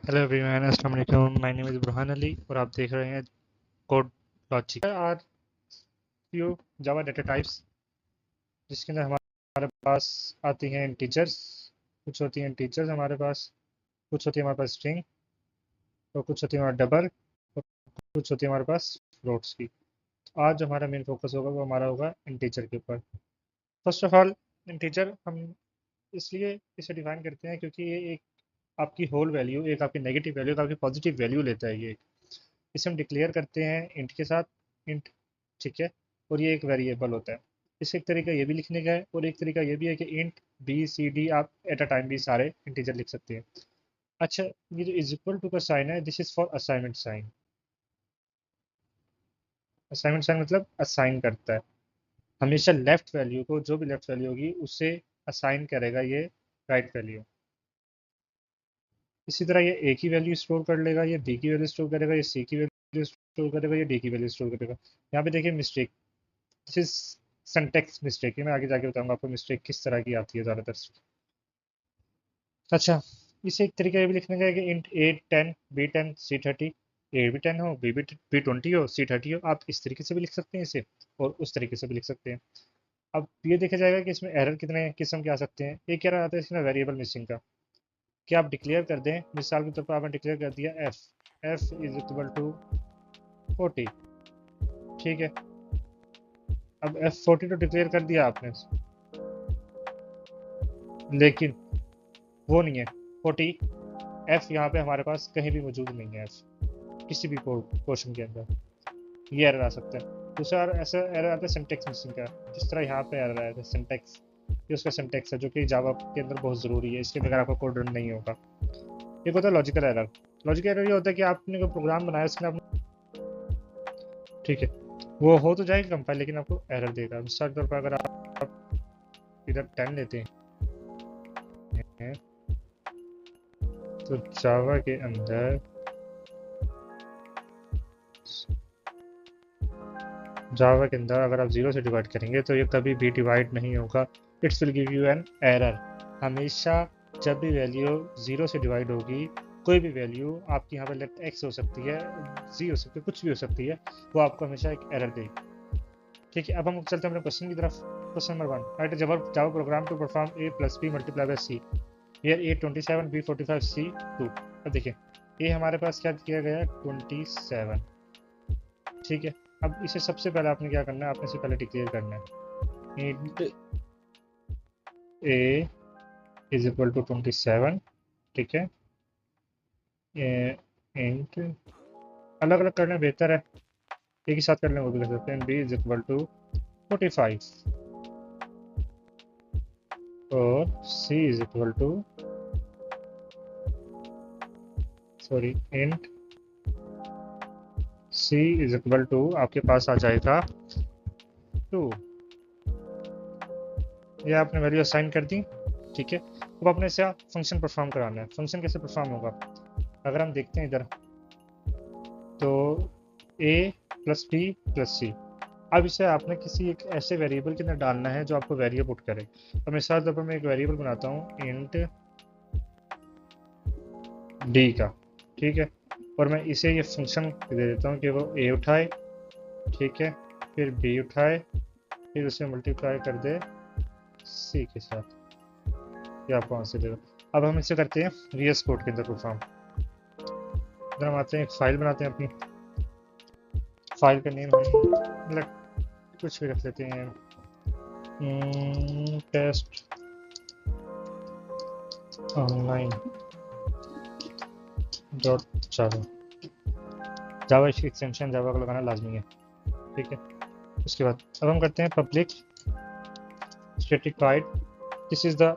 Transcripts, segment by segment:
Hello everyone, अस्सलाम वालेकुम। My name is Burhan Ali और आप देख रहे हैं code logic. Are few Java data types जिसके अंदर हमारे पास आती हैं इंटीजर्स। कुछ होती हैं इंटीजर्स हमारे पास, कुछ होती है हमारे पास स्ट्रिंग, और कुछ होती है हमारा डबल, और कुछ होती है हमारे पास फ्लोट्स की। तो आज जो हमारा मेन फोकस होगा वो हमारा होगा इंटीजर के ऊपर। फर्स्ट ऑफ ऑल, इंटीजर हम इसलिए इसे डिफाइन करते हैं क्योंकि ये एक आपकी होल वैल्यू, एक आपकी नेगेटिव वैल्यू, एक आपकी पॉजिटिव वैल्यू लेता है ये। इसे हम डिक्लेयर करते हैं इंट के साथ, इंट, ठीक है। और ये एक वेरिएबल होता है। इसे एक तरीका ये भी लिखने का है और एक तरीका ये भी है कि इंट बी सी डी आप एट अ टाइम भी सारे इंटीजर लिख सकते हैं। अच्छा, ये जो इज इक्वल टू का साइन है, this is for assignment sign. Assignment sign मतलब असाइन करता है। हमेशा लेफ्ट वैल्यू को, जो भी लेफ्ट वैल्यू होगी उसे असाइन करेगा ये राइट वैल्यू। इसी तरह ये ए की वैल्यू स्टोर कर लेगा, ये बी की वैल्यू स्टोर करेगा, ये सी की वैल्यू स्टोर करेगा, ये डी की वैल्यू स्टोर करेगा। यहाँ पे देखिए mistake, this is syntax mistake है। मैं आगे जाके बताऊंगा आपको मिस्टेक किस तरह की आती है ज़्यादातर। अच्छा, इसे एक तरीका ये भी लिखने का है कि इंट ए 10 बी 10 सी 30। ए भी 10 हो, बी 20 हो, सी 30 हो। आप इस तरीके से भी लिख सकते हैं इसे, और उस तरीके से भी लिख सकते हैं। अब ये देखा जाएगा कि इसमें एरर कितने किस्म के आ सकते हैं। एक एरर आता है इसमें वेरिएबल मिसिंग का, कि आप डिक्लेयर कर दें, मिसाल के तौर पर आपने डिक्लेयर कर दिया एफ इज इक्वल टू 40, ठीक है। अब F40 तो डिक्लेयर कर दिया आपने, लेकिन वो नहीं है 40। एफ यहाँ पे हमारे पास कहीं भी मौजूद नहीं है, एफ किसी भी पोर्शन के अंदर। ये एरर आ सकता है। दूसरा ऐसा एरर आता है सिंटेक्स मिसिंग का, जिस तरह यहाँ पे एरर आया था सिंटेक्स। ये उसका सिंटेक्स है जो कि जावा के अंदर बहुत ज़रूरी है, इसके बगैर आपका कोड रन नहीं होगा। एक होता है लॉजिकल एरर। लॉजिकल एरर ये होता है कि आपने कोई प्रोग्राम बनाया, उसमें आपने, ठीक है, वो हो तो जाएगा कंपाइल, लेकिन आपको एरर देगा। मिसाल के तौर पर अगर आप इधर 10 लेते हैं तो जावा के अंदर, अगर आप 0 से डिवाइड करेंगे तो ये कभी भी डिवाइड नहीं होगा। It's will give you an error. हमेशा जब भी वैल्यू 0 से डिवाइड होगी, कोई भी वैल्यू आपकी यहाँ पर लेफ्ट एक्स हो सकती है, जी हो सकती है, कुछ भी हो सकती है, वो आपको हमेशा एक एरर देगी। ठीक है, अब हम चलते हैं अपने क्वेश्चन की तरफ। Question number 1, write Java program to perform A plus B multiply by C, here A 27 B 45 C 2। अब देखिए ए हमारे पास क्या किया गया है 27, ठीक है। अब इसे सबसे पहले आपने क्या करना है, आपने इसे पहले डिक्लेयर करना है int A is equal to 27, ठीक है। इंट अलग अलग करना बेहतर है, एक ही साथ करने वो भी कर सकते हैं। बी इज इक्वल टू 45 और C is equal to, sorry, int C is equal to आपके पास आ जाएगा 2। ये आपने वैल्यू असाइन कर दी, ठीक है। अब आपने इसे फंक्शन परफॉर्म कराना है। फंक्शन कैसे परफॉर्म होगा, अगर हम देखते हैं इधर, तो ए प्लस बी प्लस सी। अब इसे आपने किसी एक ऐसे वेरिएबल के अंदर डालना है जो आपको वैल्यू पुट करे। अब मिसाल तौर पर मैं एक वेरिएबल बनाता हूँ इंट डी का, ठीक है। और मैं इसे ये फंक्शन दे देता हूँ कि वो ए उठाए, ठीक है, फिर बी उठाए, फिर उसे मल्टीप्लाई कर दे सी के साथ। ये आपको आंसर देगा। अब हम इसे करते हैं VS कोड के अंदर परफॉर्म। इधर हम आते हैं, एक फाइल बनाते हैं अपनी। फाइल का नेम हम मतलब कुछ भी रख लेते हैं, टेस्ट ऑनलाइन डॉट जावा। जावा इसकी एक्सटेंशन जावा को लगाना लाजमी है, ठीक है। उसके बाद अब हम करते हैं public static void, this is the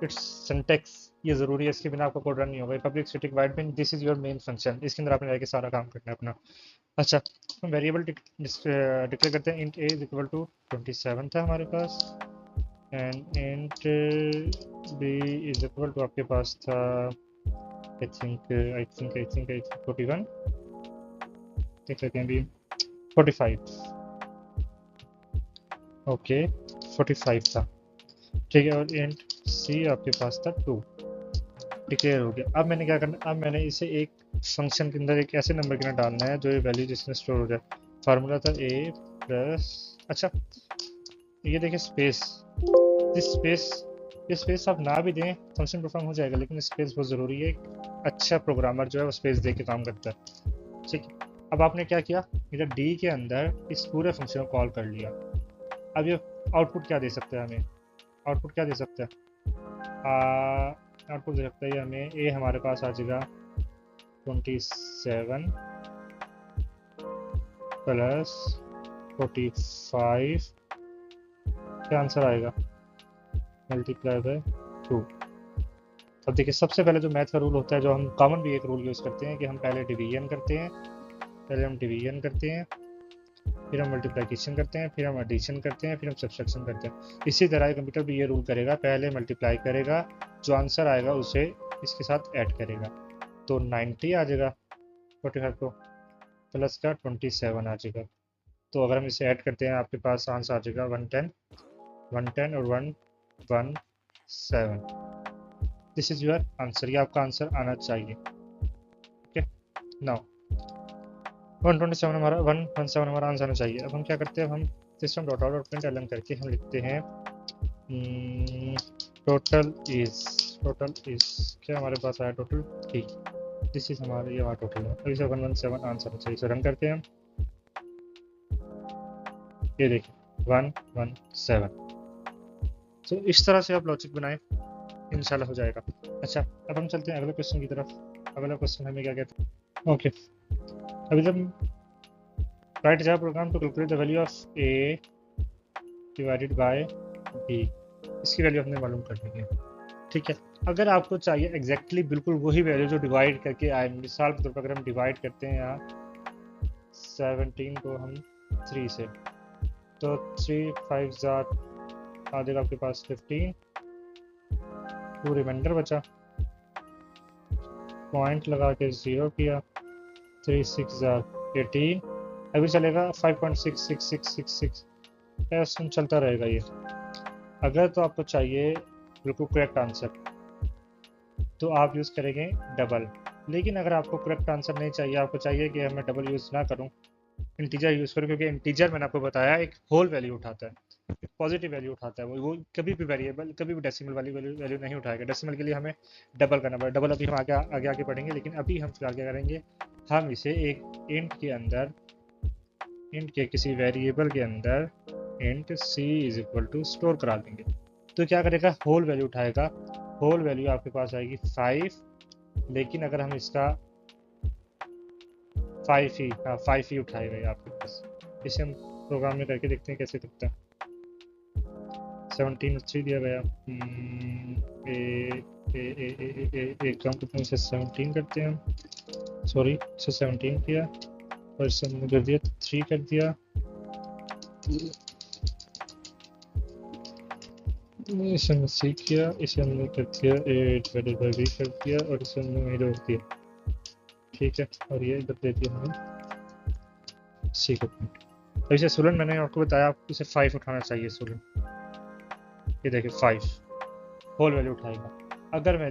its syntax. ये ज़रूरी है, इसके बिना आपका कोड रन नहीं होगा। Public static wide mean this is your main function, इसके अंदर आपने जाके सारा काम करना है अपना। अच्छा, हम वेरिएबल डिक्लेयर करते हैं। Int A is equal to 27 था हमारे पास, and int B is equal to आपके पास था आई थिंक 41, देख लेते हैं अभी, 45, ओके 45 था, ठीक है। और इंट सी आपके पास था 2। डिक्लेयर हो गया। अब मैंने क्या करना, अब मैंने इसे एक फंक्शन के अंदर एक ऐसे नंबर के अंदर डालना है जो ये वैल्यू जिसमें स्टोर हो जाए। फार्मूला था a प्लस, अच्छा ये देखिए स्पेस, इस स्पेस, ये स्पेस आप ना भी दें फंक्शन परफॉर्म हो जाएगा, लेकिन स्पेस बहुत ज़रूरी है। अच्छा प्रोग्रामर जो है वो स्पेस दे के काम करता है। ठीक है, अब आपने क्या किया, इधर डी के अंदर इस पूरे फंक्शन को कॉल कर लिया। अब ये आउटपुट क्या दे सकता है हमें, आउटपुट क्या दे सकता है, आउटपुट दे सकता है हमें ए हमारे पास आ जाएगा 27 प्लस 45, क्या आंसर आएगा, मल्टीप्लाई बाय 2। अब देखिए सबसे पहले जो मैथ का रूल होता है, जो हम कॉमन भी एक रूल यूज़ करते हैं कि हम पहले डिवीजन करते हैं, पहले हम डिवीजन करते हैं, फिर हम मल्टीप्लिकेशन करते हैं, फिर हम एडिशन करते हैं, फिर हम सब्सट्रैक्शन करते हैं। इसी तरह कंप्यूटर भी ये रूल करेगा, पहले मल्टीप्लाई करेगा, जो आंसर आएगा उसे इसके साथ ऐड करेगा। तो 90 आ जाएगा 45 को, प्लस का 27 आ जाएगा। तो अगर हम इसे ऐड करते हैं आपके पास आंसर आ जाएगा 110 और 117। दिस इज योर आंसर, ये आपका आंसर आना चाहिए। ओके, नाउ 127 हमारा 117 हमारा आंसर आना चाहिए। अब हम क्या करते हैं, हम सिस्टम डॉट आउट और प्रिंट एलन करके हम लिखते हैं टोटल इज क्या हमारे पास आया, टोटल 3। दिस इज हमारा, ये हमारा टोटल है। अभी से 117 आंसर चाहिए, इसे रन करते हैं हम, ये देखिए 117। तो इस तरह से आप लॉजिक बनाएं, इंशाल्लाह हो जाएगा। अच्छा, अब हम चलते हैं अगले क्वेश्चन की तरफ। अगला क्वेश्चन हमें क्या कहते हैं, ओके अभी जब write Java program to calculate the value of A divided by B, इसकी वैल्यू हमने मालूम करनी है। ठीक है, अगर आपको चाहिए एग्जैक्टली बिल्कुल वही वैल्यू जो डिवाइड करके आए, मिसाल के तौर पर अगर हम डिवाइड करते हैं यहाँ 17 को हम 3 से, तो 3 5 आ जाएगा आपके पास 15, 2 रिमाइंडर बचा, पॉइंट लगा के 0 किया, 3 6 18, अभी चलेगा 5.66666 ऐसा चलता रहेगा ये। अगर तो आपको चाहिए बिल्कुल करेक्ट आंसर तो आप यूज़ करेंगे डबल, लेकिन अगर आपको करेक्ट आंसर नहीं चाहिए, आपको चाहिए कि मैं डबल यूज़ ना करूं, इंटीजर यूज़ करूं, क्योंकि इंटीजर मैंने आपको बताया एक होल वैल्यू उठाता है, एक पॉजिटिव वैल्यू उठाता है, वो कभी भी वेरिएबल, कभी भी डेसिमल वाली वैल्यू नहीं उठाएगा। डेसिमल के लिए हमें डबल करना पड़ेगा, डबल अभी हम आगे पढ़ेंगे, लेकिन अभी हम फिलहाल क्या करेंगे, हम इसे एक इंट के अंदर, इंट के किसी वेरिएबल के अंदर int c is equal to store करा देंगे। तो क्या करेगा, होल वैल्यू उठाएगा, होल वैल्यू आपके पास आएगी 5, लेकिन अगर हम इसका 5 ही उठाएगा ये आपके पास। इसे हम प्रोग्राम में करके देखते हैं कैसे दिखता है। 17 3 दिया गया, एक काम करते हैं, इसे 17 करते हैं हम, सॉरी इसे 17 किया और इसे हमने कर दिया 3 कर दिया, इसे हमने सी किया, इसे हमने कर दिया 8 डिवाइडेड बाय b कर दिया और इसे हमने वहीं रोक दिया। ठीक है, और ये इधर दे दिया हमें सी को पॉइंट। तो इसे सोलन मैंने आपको बताया, आपको इसे 5 उठाना चाहिए सोलन, ये देखिए 5 होल वैल्यू उठाएगा। अगर मैं